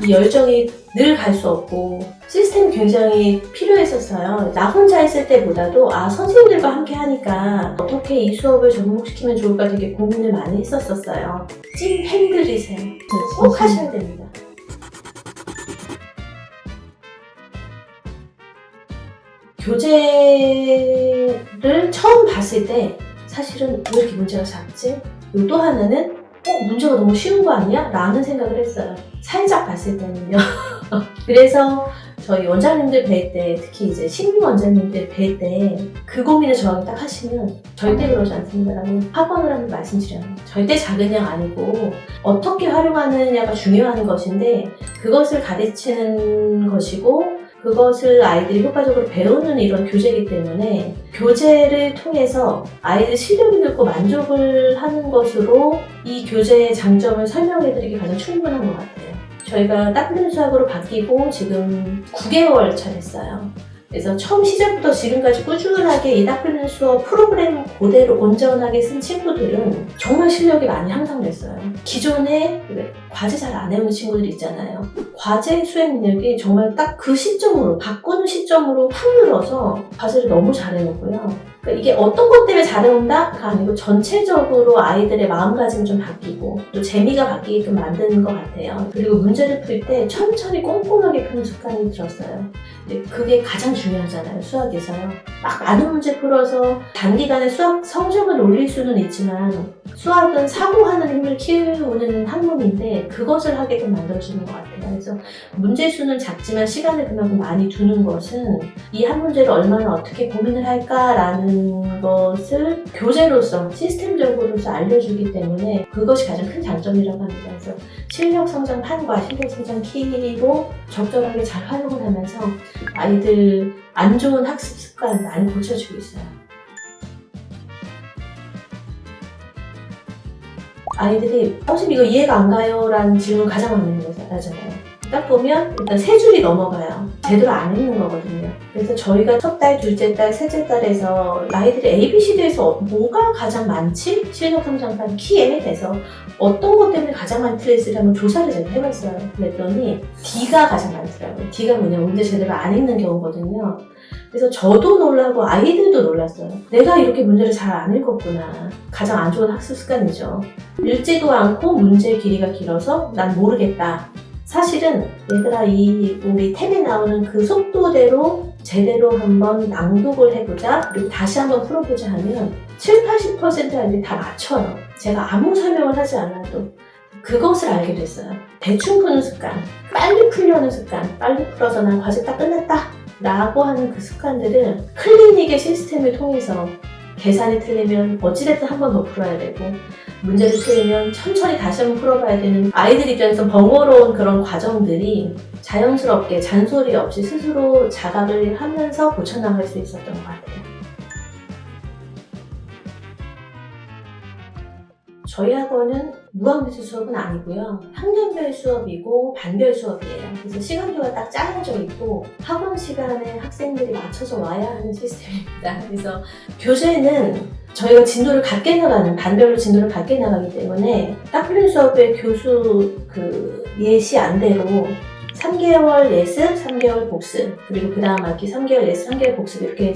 이 열정이 늘 갈 수 없고 시스템이 굉장히 필요했었어요. 나 혼자 했을 때보다도 선생님들과 함께 하니까 어떻게 이 수업을 접목시키면 좋을까 되게 고민을 많이 했었어요. 찐 팬들이세요. 꼭 하셔야 됩니다. 교재를 처음 봤을 때 사실은 왜 이렇게 문제가 작지? 그리고 또 하나는 문제가 너무 쉬운 거 아니야? 라는 생각을 했어요. 살짝 봤을 때는요. 그래서 저희 원장님들 뵐 때, 특히 이제 신규 원장님들 뵐 때 그 고민을 저한테 딱 하시면 절대 그러지 않습니다라고 학원을 한번 말씀드려요. 절대 작은 양 아니고 어떻게 활용하느냐가 중요한 것인데 그것을 가르치는 것이고 그것을 아이들이 효과적으로 배우는 이런 교재이기 때문에 교재를 통해서 아이들 실력을 듣고 만족을 하는 것으로 이 교재의 장점을 설명해드리기 가장 충분한 것 같아요. 저희가 따뜻한 수학으로 바뀌고 지금 9개월 차 됐어요. 그래서 처음 시작부터 지금까지 꾸준하게 이 따뜻한 수업 프로그램 그대로 온전하게 쓴 친구들은 정말 실력이 많이 향상됐어요. 기존에 과제 잘 안 해오는 친구들 있잖아요. 과제 수행 능력이 정말 딱 그 시점으로 바꾸는 시점으로 확 늘어서 과제를 너무 잘 해오고요. 그러니까 이게 어떤 것 때문에 잘해온다가 아니고 전체적으로 아이들의 마음가짐이 좀 바뀌고 또 재미가 바뀌게끔 만드는 것 같아요. 그리고 문제를 풀 때 천천히 꼼꼼하게 푸는 습관이 들었어요. 근데 그게 가장 중요하잖아요, 수학에서요. 막 많은 문제 풀어서 단기간에 수학 성적을 올릴 수는 있지만 수학은 사고하는 힘을 키우는 학문인데 그것을 하게끔 만들어주는 것 같아요. 그래서 문제수는 작지만 시간을 그만큼 많이 두는 것은 이 한 문제를 얼마나 어떻게 고민을 할까라는 것을 교재로서 시스템적으로서 알려주기 때문에 그것이 가장 큰 장점이라고 합니다. 그래서 실력 성장 판과 실력 성장 키로 적절하게 잘 활용을 하면서 아이들 안 좋은 학습 습관 많이 고쳐주고 있어요. 아이들이 선생님 이거 이해가 안 가요? 라는 질문 가장 많이 하잖아요. 딱 보면 일단 세 줄이 넘어가요. 제대로 안 읽는 거거든요. 그래서 저희가 첫 달, 둘째 달, 셋째 달에서 아이들이 ABCD에서 뭐가 가장 많지? 실력 성장판 키에 대해서 어떤 것 때문에 가장 많이 틀렸을지 한번 조사를 제가 해봤어요. 그랬더니 D가 가장 많더라고요. D가 뭐냐면 문제 제대로 안 읽는 경우거든요. 그래서 저도 놀라고 아이들도 놀랐어요. 내가 이렇게 문제를 잘 안 읽었구나. 가장 안 좋은 학습 습관이죠. 읽지도 않고 문제 길이가 길어서 난 모르겠다. 사실은 얘들아 우리 템에 나오는 그 속도대로 제대로 한번 낭독을 해보자 그리고 다시 한번 풀어보자 하면 70~80% 아이들이 다 맞춰요. 제가 아무 설명을 하지 않아도 그것을 알게 됐어요. 대충 푸는 습관, 빨리 풀려는 습관, 빨리 풀어서 난 과제 딱 끝났다 라고 하는 그 습관들은 클리닉의 시스템을 통해서 계산이 틀리면 어찌됐든 한 번 더 풀어야 되고 문제를 틀리면 천천히 다시 한번 풀어봐야 되는 아이들 입장에서 번거로운 그런 과정들이 자연스럽게 잔소리 없이 스스로 자각을 하면서 고쳐나갈 수 있었던 것 같아요. 저희 학원은 무한배수 수업은 아니고요. 학년별 수업이고 반별 수업이에요. 그래서 시간표가 딱 짜여져 있고 학원 시간에 학생들이 맞춰서 와야 하는 시스템입니다. 그래서 교재는 저희가 진도를 갖게 나가는 반별로 진도를 갖게 나가기 때문에 따플린 수업의 교수 예시 안대로 3개월 예습, 3개월 복습, 그리고 그 다음 학기 3개월 예습, 3개월 복습 이렇게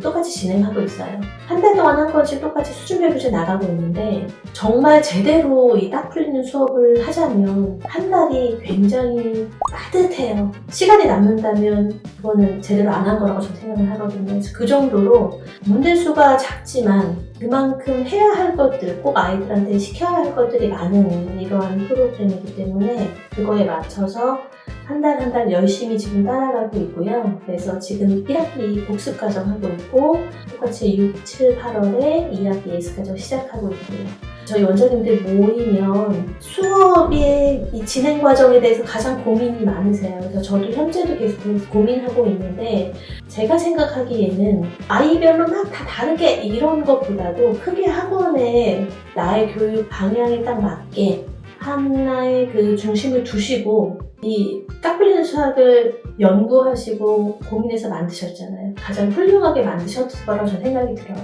똑같이 진행하고 있어요. 한 달 동안 한 건씩 똑같이 수준별 교재 나가고 있는데 정말 제대로 이 딱 풀리는 수업을 하자면 한 달이 굉장히 따뜻해요. 시간이 남는다면 그거는 제대로 안 한 거라고 저는 생각을 하거든요. 그래서 그 정도로 문제수가 작지만 그만큼 해야 할 것들, 꼭 아이들한테 시켜야 할 것들이 많은 이러한 프로그램이기 때문에 그거에 맞춰서 한 달 한 달 열심히 지금 따라가고 있고요. 그래서 지금 1학기 복습 과정 하고 있고 똑같이 6, 7, 8월에 2학기 예습 과정 시작하고 있고요. 저희 원장님들 모이면 수업의 이 진행 과정에 대해서 가장 고민이 많으세요. 그래서 저도 현재도 계속 고민하고 있는데 제가 생각하기에는 아이별로 막 다 다르게 이런 것보다도 크게 학원에 나의 교육 방향에 딱 맞게 하나의 그 중심을 두시고 이 딱 풀리는 수학을 연구하시고 고민해서 만드셨잖아요. 가장 훌륭하게 만드셨을 거라고 저는 생각이 들어요.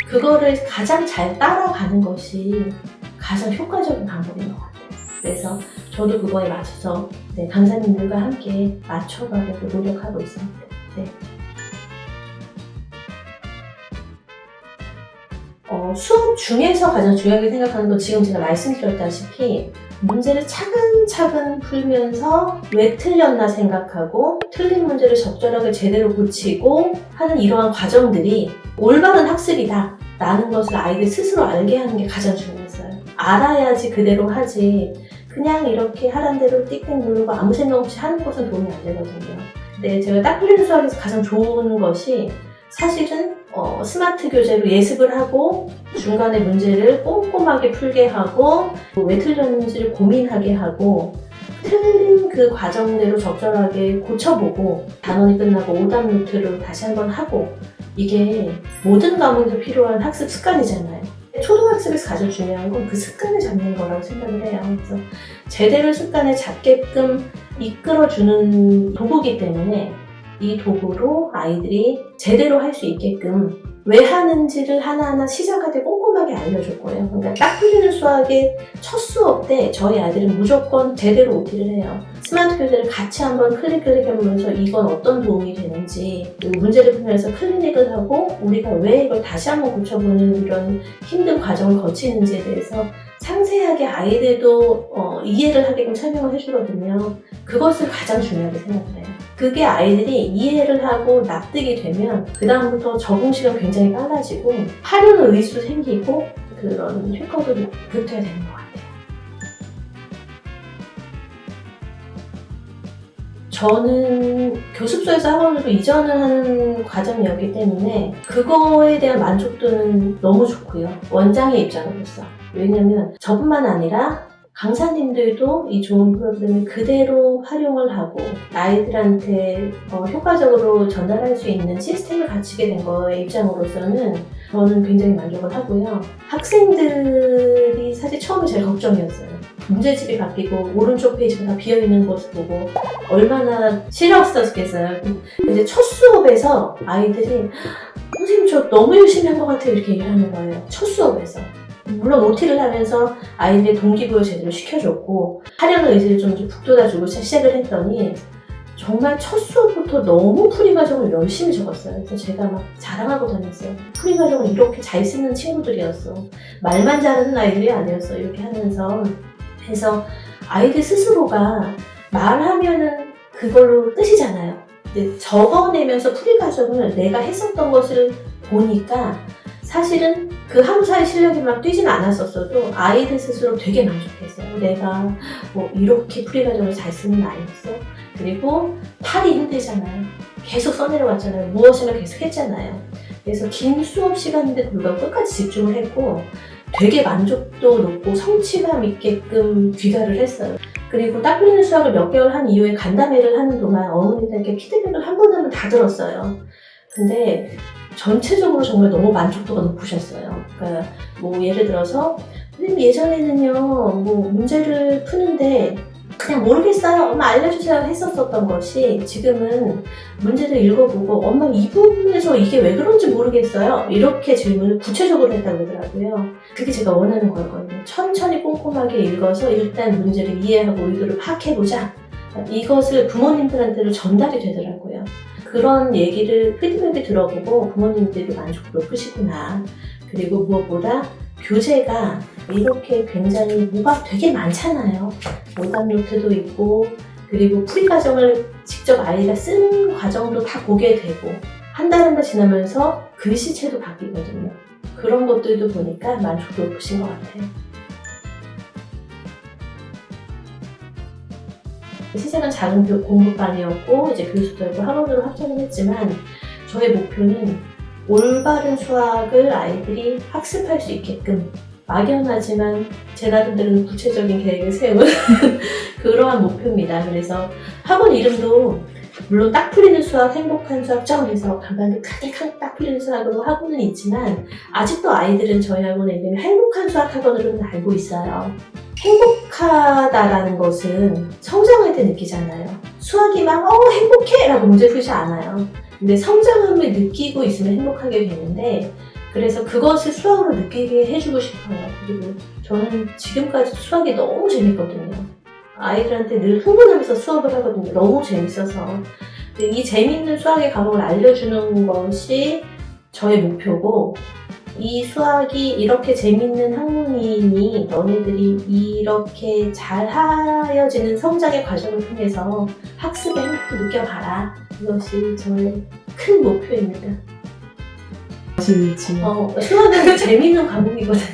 그거를 가장 잘 따라가는 것이 가장 효과적인 방법인 것 같아요. 그래서 저도 그거에 맞춰서 강사님들과 함께 맞춰가려고 노력하고 있습니다. 네. 수업 중에서 가장 중요하게 생각하는 건 지금 제가 말씀드렸다시피 문제를 차근차근 풀면서 왜 틀렸나 생각하고 틀린 문제를 적절하게 제대로 고치고 하는 이러한 과정들이 올바른 학습이다 라는 것을 아이들 스스로 알게 하는 게 가장 중요했어요. 알아야지 그대로 하지 그냥 이렇게 하란 대로 띡띡 누르고 아무 생각 없이 하는 것은 도움이 안 되거든요. 근데 제가 딱 풀리는 수학에서 가장 좋은 것이 사실은 스마트 교재로 예습을 하고 중간에 문제를 꼼꼼하게 풀게 하고 왜 틀렸는지를 고민하게 하고 틀린 그 과정대로 적절하게 고쳐보고 단원이 끝나고 오답 노트를 다시 한번 하고 이게 모든 과목에서 필요한 학습 습관이잖아요. 초등학습에서 가장 중요한 건 그 습관을 잡는 거라고 생각을 해요. 그래서 제대로 습관을 잡게끔 이끌어주는 도구이기 때문에 이 도구로 아이들이 제대로 할 수 있게끔 왜 하는지를 하나하나 시작할 때 꼼꼼하게 알려줄 거예요. 그러니까 딱 풀리는 수학의 첫 수업 때 저희 아이들은 무조건 제대로 OT를 해요. 스마트 교재를 같이 한번 클릭해보면서 이건 어떤 도움이 되는지 문제를 풀면서 클리닉을 하고 우리가 왜 이걸 다시 한번 고쳐보는 이런 힘든 과정을 거치는지에 대해서 상세하게 아이들도 이해를 하게끔 설명을 해주거든요. 그것을 가장 중요하게 생각을 해요. 그게 아이들이 이해를 하고 납득이 되면 그 다음부터 적응 시간 굉장히 빨라지고 하려는 의지도 생기고 그런 효과도 붙어야 되는 것 같아요. 저는 교습소에서 학원으로 이전을 하는 과정이었기 때문에 그거에 대한 만족도는 너무 좋고요. 원장의 입장으로서. 왜냐면 저뿐만 아니라 강사님들도 이 좋은 프로그램을 그대로 활용을 하고 아이들한테 효과적으로 전달할 수 있는 시스템을 갖추게 된 거의 입장으로서는 저는 굉장히 만족을 하고요. 학생들이 사실 처음에 제일 걱정이었어요. 문제집이 바뀌고 오른쪽 페이지가 다 비어있는 것을 보고 얼마나 싫었었겠어요. 근데 첫 수업에서 아이들이 선생님 저 너무 열심히 한 것 같아요 이렇게 얘기하는 거예요. 첫 수업에서. 물론 OT를 하면서 아이들의 동기부여 제대로 시켜줬고 하려는 의지를 좀 북돋아주고 시작을 했더니 정말 첫 수업부터 너무 풀이 과정을 열심히 적었어요. 그래서 제가 막 자랑하고 다녔어요. 풀이 과정을 이렇게 잘 쓰는 친구들이었어. 말만 잘하는 아이들이 아니었어. 이렇게 하면서 그래서 아이들 스스로가 말하면은 그걸로 끝이잖아요. 근데 적어내면서 풀이 과정을 내가 했었던 것을 보니까 사실은 그 함사의 실력이 막 뛰진 않았었어도 아이들 스스로 되게 만족했어요. 내가 뭐 이렇게 풀이 과정을 잘 쓰는 아이였어. 그리고 팔이 힘들잖아요. 계속 써내려왔잖아요. 무엇이나 계속 했잖아요. 그래서 긴 수업 시간인데도 불구하고 끝까지 집중을 했고 되게 만족도 높고 성취감 있게끔 귀가를 했어요. 그리고 딱 풀리는 수학을 몇 개월 한 이후에 간담회를 하는 동안 어머니들께 피드백을 한 번 하면 다 들었어요. 근데 전체적으로 정말 너무 만족도가 높으셨어요. 그러니까 뭐 예를 들어서 선생님 예전에는요 뭐 문제를 푸는데 그냥 모르겠어요 엄마 알려주세요 했었던 것이 지금은 문제를 읽어보고 엄마 이 부분에서 이게 왜 그런지 모르겠어요 이렇게 질문을 구체적으로 했다고 그러더라고요. 그게 제가 원하는 거였거든요. 천천히 꼼꼼하게 읽어서 일단 문제를 이해하고 의도를 파악해보자. 이것을 부모님들한테도 전달이 되더라고요. 그런 얘기를 피드백을 들어보고 부모님들이 만족도 높으시구나. 그리고 무엇보다 교재가 이렇게 굉장히 뭐가 되게 많잖아요. 오답 노트도 있고 그리고 풀이 과정을 직접 아이가 쓰는 과정도 다 보게 되고 한 달 한 달 지나면서 글씨체도 바뀌거든요. 그런 것들도 보니까 만족도 높으신 것 같아요. 시작은 작은 공부반이었고 이제 교습도였고 학원으로 확장을 했지만 저의 목표는 올바른 수학을 아이들이 학습할 수 있게끔 막연하지만 제 나름대로는 구체적인 계획을 세운 그러한 목표입니다. 그래서 학원 이름도 물론 딱 풀리는 수학, 행복한 수학점 해서 간단하게 크게 딱 풀리는 수학으로 학원은 있지만 아직도 아이들은 저희 학원의 이름이 행복한 수학 학원으로는 알고 있어요. 행복하다라는 것은 성장할 때 느끼잖아요. 수학이 막 행복해! 라고 문제 풀지 않아요. 근데 성장함을 느끼고 있으면 행복하게 되는데 그래서 그것을 수학으로 느끼게 해주고 싶어요. 그리고 저는 지금까지 수학이 너무 재밌거든요. 아이들한테 늘 흥분하면서 수업을 하거든요. 너무 재밌어서. 근데 이 재밌는 수학의 과목을 알려주는 것이 저의 목표고, 이 수학이 이렇게 재밌는 학문이니 너네들이 이렇게 잘 하여지는 성장의 과정을 통해서 학습의 행복도 느껴봐라. 이것이 저의 큰 목표입니다. 진짜. 수학은 재밌는 과목이거든요.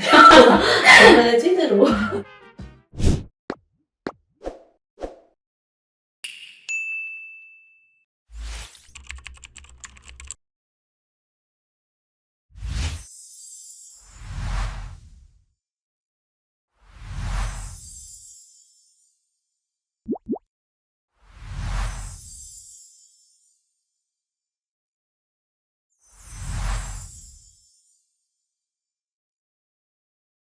정말 찐으로.